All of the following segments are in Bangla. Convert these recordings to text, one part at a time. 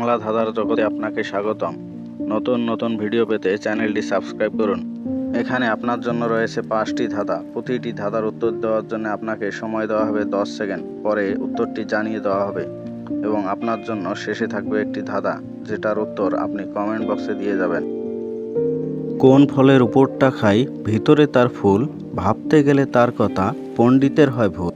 বাংলা ধাঁধার জগতে আপনাকে স্বাগতম। নতুন নতুন ভিডিও পেতে চ্যানেলটি সাবস্ক্রাইব করুন। এখানে আপনার জন্য রয়েছে 5টি ধাঁধা। প্রতিটি ধাঁধার উত্তর দেওয়ার জন্য আপনাকে সময় দেওয়া হবে 10 সেকেন্ড। পরে উত্তরটি জানিয়ে দেওয়া হবে এবং আপনার জন্য শেষে থাকবে একটি ধাঁধা, যেটার উত্তর আপনি কমেন্ট বক্সে দিয়ে যাবেন। কোন ফলের উপরটা খাই, ভিতরে তার ফুল, ভাবতে গেলে তার কথা, পণ্ডিতের হয় ভুল।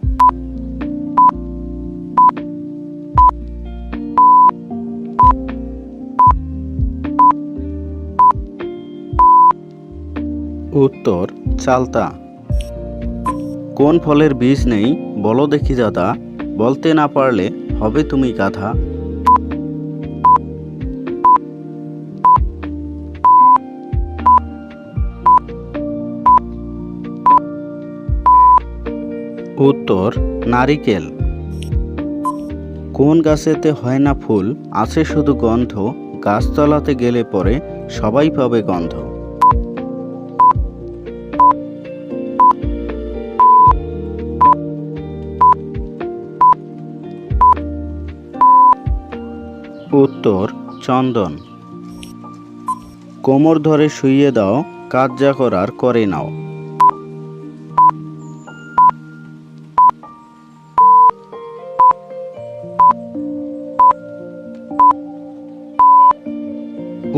উত্তর চালতা। কোন ফলের বীজ নেই, বলো দেখি দাদা, বলতে না পারলে হবে তুমি গাধা। উত্তর নারিকেল। কোন গাছেতে হয় না ফুল, আছে শুধু গন্ধ, গাছতলাতে গেলে পরে সবাই পাবে গন্ধ। উত্তর চন্দন। কোমর ধরে শুইয়ে দাও, কাজ যা করার করে নাও।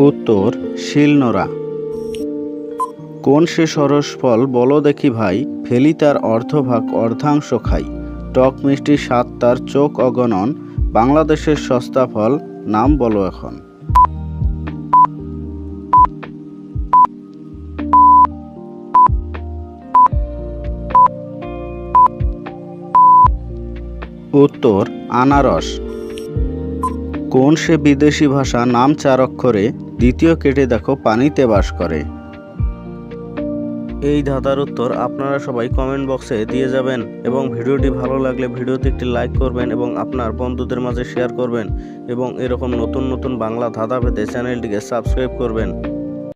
উত্তর শিলনোড়া। কোন সে সরস ফল, বলো দেখি ভাই, ফেলি তার অর্ধভাগ অর্ধাংশ খাই। টক মিষ্টি স্বাদ তার চোখ অগণন, বাংলাদেশের সস্তা ফল, নাম বলো এখন। উত্তর আনারস। কোন সে বিদেশি ভাষা, নাম 4 অক্ষরে, দ্বিতীয় কেটে দেখো পানিতে বাস করে। এই ধাঁধার উত্তর আপনারা সবাই কমেন্ট বক্সে দিয়ে যাবেন এবং ভিডিওটি ভালো লাগলে ভিডিওতে একটি লাইক করবেন এবং আপনার বন্ধুদের মাঝে শেয়ার করবেন এবং এরকম নতুন নতুন বাংলা ধাঁধা পেতে চ্যানেলটিকে সাবস্ক্রাইব করবেন।